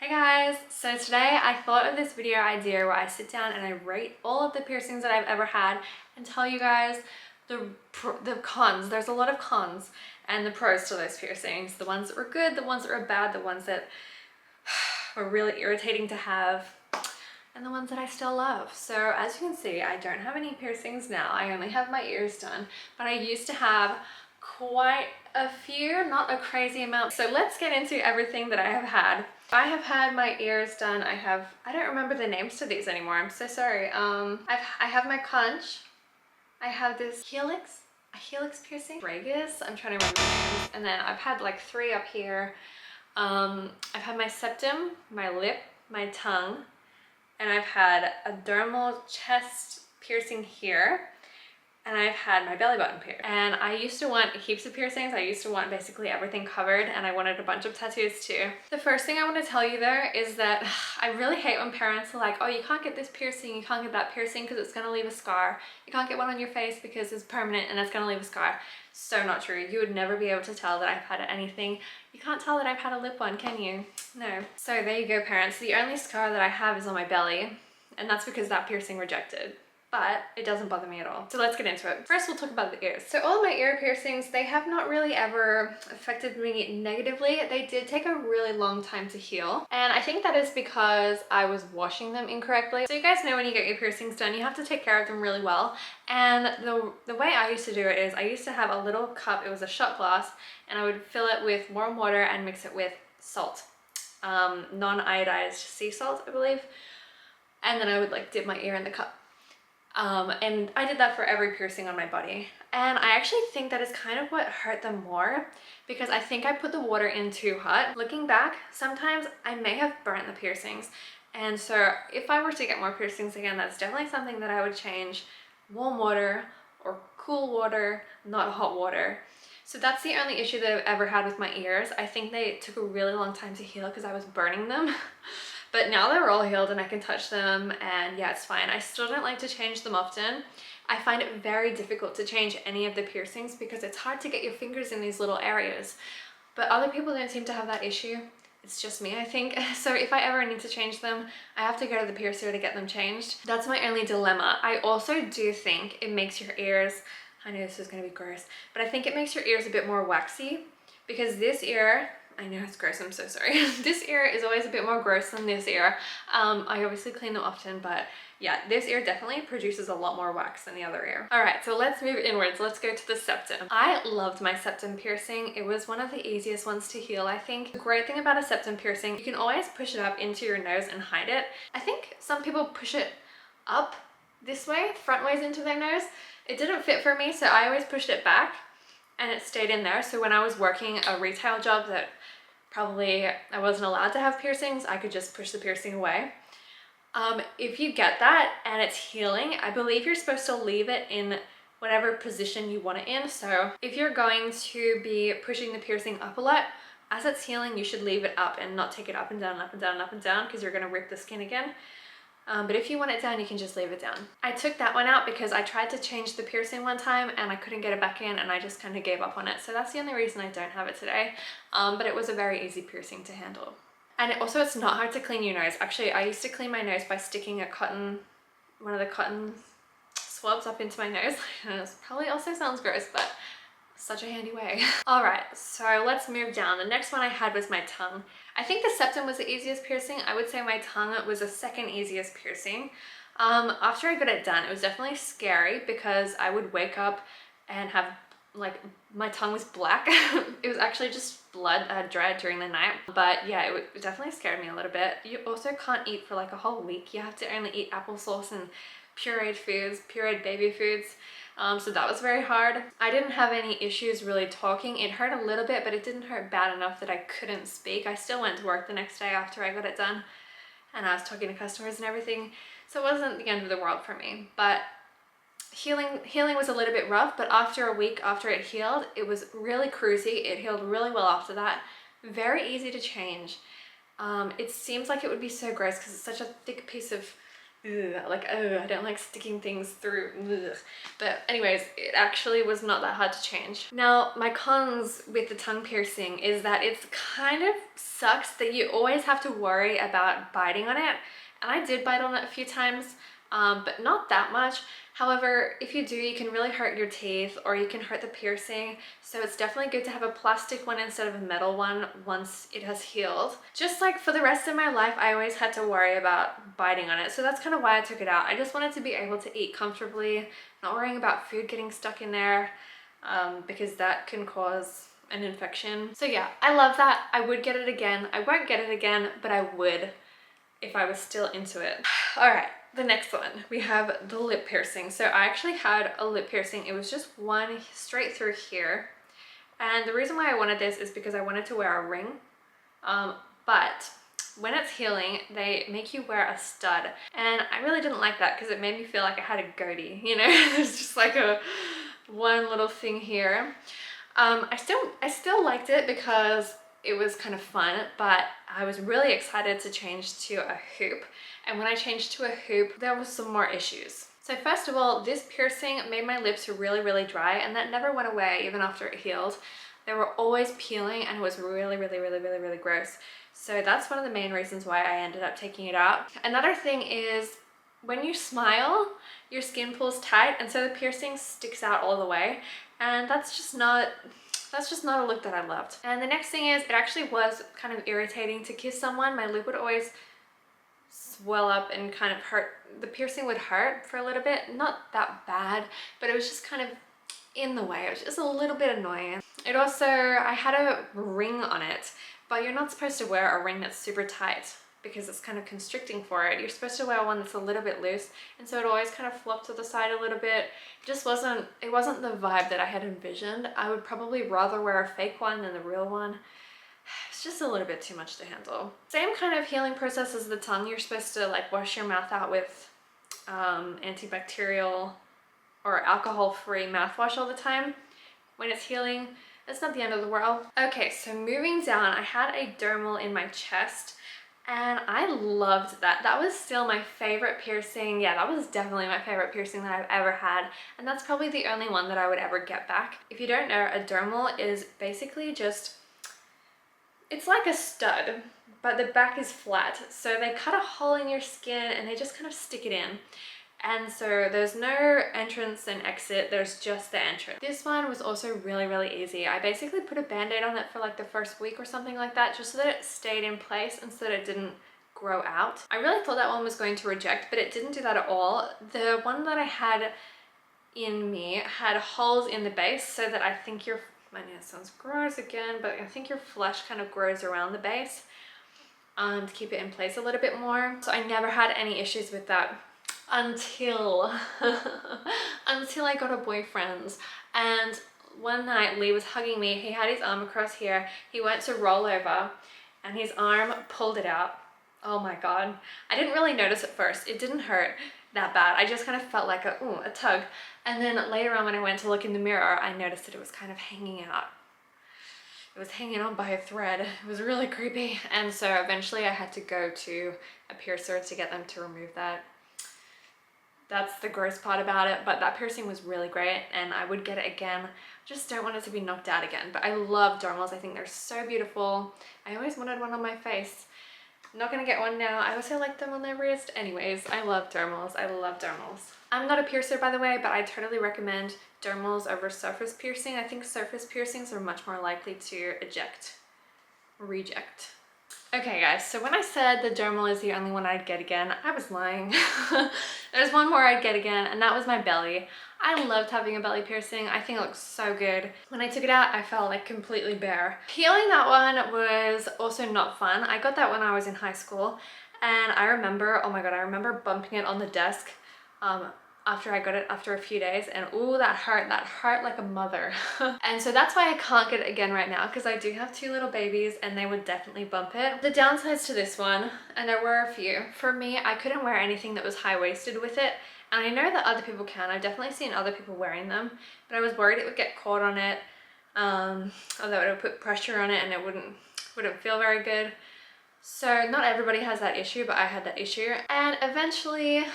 Hey guys, so today I thought of this video idea where I sit down and I rate all of the piercings that I've ever had and tell you guys the cons. There's a lot of cons and the pros to those piercings. The ones that were good, the ones that were bad, the ones that were really irritating to have, and the ones that I still love. So as you can see, I don't have any piercings now. I only have my ears done, but I used to have quite a few, not a crazy amount. So let's get into everything that I have had. I have had my ears done. I don't remember the names to these anymore. I'm so sorry. I have my conch. I have this a helix piercing. Ragus, I'm trying to remember the names. And then I've had like 3 up here. I've had my septum, my lip, my tongue, and I've had a dermal chest piercing here. And I've had my belly button pierced. And I used to want heaps of piercings. I used to want basically everything covered, and I wanted a bunch of tattoos too. The first thing I want to tell you there is that I really hate when parents are like, oh, you can't get this piercing, you can't get that piercing because it's going to leave a scar. You can't get one on your face because it's permanent and it's going to leave a scar. So not true. You would never be able to tell that I've had anything. You can't tell that I've had a lip one, can you? No. So there you go, parents. The only scar that I have is on my belly, and that's because that piercing rejected. But it doesn't bother me at all. So let's get into it. First, we'll talk about the ears. So all of my ear piercings, they have not really ever affected me negatively. They did take a really long time to heal. And I think that is because I was washing them incorrectly. So you guys know when you get your piercings done, you have to take care of them really well. And the way I used to do it is I used to have a little cup, it was a shot glass, and I would fill it with warm water and mix it with salt. Non-iodized sea salt, I believe. And then I would like dip my ear in the cup. And I did that for every piercing on my body. And I actually think that is kind of what hurt them more, because I think I put the water in too hot. Looking back, sometimes I may have burnt the piercings. And so if I were to get more piercings again, that's definitely something that I would change. Warm water or cool water, not hot water. So that's the only issue that I've ever had with my ears. I think they took a really long time to heal because I was burning them. But now they're all healed and I can touch them, and yeah, it's fine. I still don't like to change them often. I find it very difficult to change any of the piercings because it's hard to get your fingers in these little areas. But other people don't seem to have that issue. It's just me, I think. So if I ever need to change them, I have to go to the piercer to get them changed. That's my only dilemma. I also do think it makes your ears, I know this is gonna be gross, but I think it makes your ears a bit more waxy, because this ear, I know it's gross, I'm so sorry. This ear is always a bit more gross than this ear. I obviously clean them often, but yeah, this ear definitely produces a lot more wax than the other ear. All right, so let's move inwards. Let's go to the septum. I loved my septum piercing. It was one of the easiest ones to heal, I think. The great thing about a septum piercing, you can always push it up into your nose and hide it. I think some people push it up this way, front ways into their nose. It didn't fit for me, so I always pushed it back and it stayed in there. So when I was working a retail job that probably I wasn't allowed to have piercings, I could just push the piercing away. If you get that and it's healing, I believe you're supposed to leave it in whatever position you want it in. So if you're going to be pushing the piercing up a lot, as it's healing, you should leave it up and not take it up and down, up and down, up and down, because you're gonna rip the skin again. But if you want it down, you can just leave it down. I took that one out because I tried to change the piercing one time and I couldn't get it back in, and I just kind of gave up on it. So that's the only reason I don't have it today. But it was a very easy piercing to handle. And it's not hard to clean your nose. Actually, I used to clean my nose by sticking one of the cotton swabs up into my nose. It probably also sounds gross, but such a handy way. All right, so let's move down. The next one I had was my tongue. I think the septum was the easiest piercing. I would say my tongue was the second easiest piercing. After I got it done, it was definitely scary because I would wake up and have, like, my tongue was black. It was actually just blood I had dried during the night. But yeah, it definitely scared me a little bit. You also can't eat for like a whole week. You have to only eat applesauce and pureed foods, pureed baby foods. So that was very hard. I didn't have any issues really talking. It hurt a little bit, but it didn't hurt bad enough that I couldn't speak. I still went to work the next day after I got it done, and I was talking to customers and everything. So it wasn't the end of the world for me, but healing was a little bit rough. But after a week after it healed, it was really cruisy. It healed really well after that. Very easy to change. It seems like it would be so gross because it's such a thick piece of like, I don't like sticking things through. Ugh. But anyways, it actually was not that hard to change. Now, my cons with the tongue piercing is that it's kind of sucks that you always have to worry about biting on it. And I did bite on it a few times, but not that much. However, if you do, you can really hurt your teeth or you can hurt the piercing. So it's definitely good to have a plastic one instead of a metal one once it has healed. Just like for the rest of my life, I always had to worry about biting on it. So that's kind of why I took it out. I just wanted to be able to eat comfortably, not worrying about food getting stuck in there, because that can cause an infection. So yeah, I love that. I would get it again. I won't get it again, but I would if I was still into it. All right. The next one, we have the lip piercing. So I actually had a lip piercing. It was just one straight through here. And the reason why I wanted this is because I wanted to wear a ring. But when it's healing, they make you wear a stud. And I really didn't like that because it made me feel like I had a goatee, you know? There's just like one little thing here. I still liked it because it was kind of fun, but I was really excited to change to a hoop. And when I changed to a hoop, there was some more issues. So first of all, this piercing made my lips really, really dry, and that never went away even after it healed. They were always peeling and it was really, really, really, really, really gross. So that's one of the main reasons why I ended up taking it out. Another thing is when you smile, your skin pulls tight, and so the piercing sticks out all the way. And that's just not a look that I loved. And the next thing is, it actually was kind of irritating to kiss someone. My lip would always swell up and kind of hurt. The piercing would hurt for a little bit, not that bad, but it was just kind of in the way. It was just a little bit annoying. It also, I had a ring on it, but you're not supposed to wear a ring that's super tight because it's kind of constricting for it. You're supposed to wear one that's a little bit loose, and so it always kind of flopped to the side a little bit. It wasn't the vibe that I had envisioned. I would probably rather wear a fake one than the real one. It's just a little bit too much to handle. Same kind of healing process as the tongue. You're supposed to like wash your mouth out with antibacterial or alcohol-free mouthwash all the time when it's healing. It's not the end of the world. Okay, so moving down, I had a dermal in my chest and I loved that. That was still my favorite piercing. Yeah, that was definitely my favorite piercing that I've ever had. And that's probably the only one that I would ever get back. If you don't know, a dermal is basically just, it's like a stud, but the back is flat. So they cut a hole in your skin and they just kind of stick it in. And so there's no entrance and exit, there's just the entrance. This one was also really, really easy. I basically put a band-aid on it for like the first week or something like that, just so that it stayed in place and so that it didn't grow out. I really thought that one was going to reject, but it didn't do that at all. The one that I had in me had holes in the base so that I think your, my name sounds gross again, but I think your flesh kind of grows around the base to keep it in place a little bit more. So I never had any issues with that until I got a boyfriend. And one night Lee was hugging me. He had his arm across here. He went to roll over and his arm pulled it out. Oh my god. I didn't really notice at first. It didn't hurt that bad. I just kind of felt like a tug. And then later on when I went to look in the mirror, I noticed that it was kind of hanging out. It was hanging on by a thread. It was really creepy. And so eventually I had to go to a piercer to get them to remove that. That's the gross part about it, but that piercing was really great and I would get it again. Just don't want it to be knocked out again. But I love dermals. I think they're so beautiful. I always wanted one on my face. I'm not gonna get one now. I also like them on their wrist. Anyways, I love dermals. I love dermals. I'm not a piercer, by the way, but I totally recommend dermals over surface piercing. I think surface piercings are much more likely to reject. Okay guys, so when I said the dermal is the only one I'd get again, I was lying. There's one more I'd get again, and that was my belly. I loved having a belly piercing. I think it looks so good. When I took it out, I felt like completely bare. Peeling that one was also not fun. I got that when I was in high school, and I remember, oh my god, I remember bumping it on the desk after I got it after a few days, and ooh, that hurt like a mother. And so that's why I can't get it again right now, because I do have 2 little babies and they would definitely bump it. The downsides to this one, and there were a few, for me, I couldn't wear anything that was high-waisted with it, and I know that other people can. I've definitely seen other people wearing them, but I was worried it would get caught on it, or that it would put pressure on it and it wouldn't feel very good. So not everybody has that issue, but I had that issue. And eventually,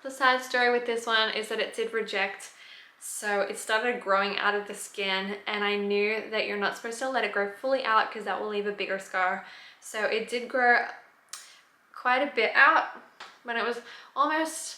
the sad story with this one is that it did reject. So it started growing out of the skin, and I knew that you're not supposed to let it grow fully out because that will leave a bigger scar. So it did grow quite a bit out. When it was almost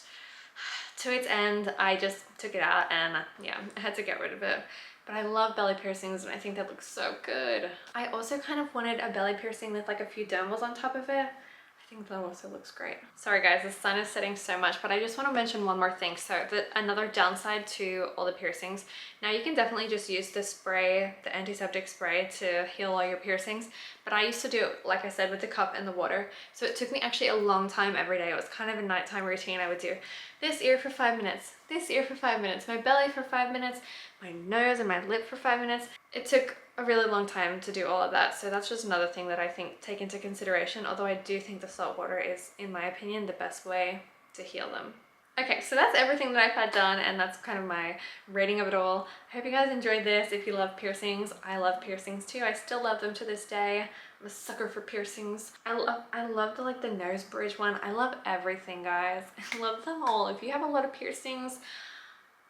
to its end, I just took it out, and yeah, I had to get rid of it. But I love belly piercings, and I think that looks so good. I also kind of wanted a belly piercing with like a few dermals on top of it. I think that also looks great. Sorry guys, the sun is setting so much, but I just want to mention one more thing. So another downside to all the piercings, now you can definitely just use the spray, the antiseptic spray, to heal all your piercings. But I used to do it, like I said, with the cup and the water. So it took me actually a long time every day. It was kind of a nighttime routine. I would do this ear for 5 minutes, this ear for 5 minutes, my belly for 5 minutes, my nose and my lip for 5 minutes. It took a really long time to do all of that, so that's just another thing that I think take into consideration, although I do think the salt water is, in my opinion, the best way to heal them. Okay, so that's everything that I've had done, and that's kind of my rating of it all. I hope you guys enjoyed this. If you love piercings, I love piercings too. I still love them to this day. I'm a sucker for piercings. I love the nose bridge one. I love everything, guys. I love them all. If you have a lot of piercings,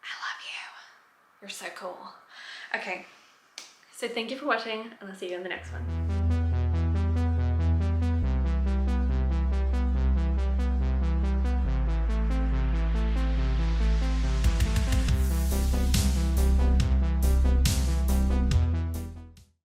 I love you. You're so cool. Okay. So thank you for watching, and I'll see you in the next one.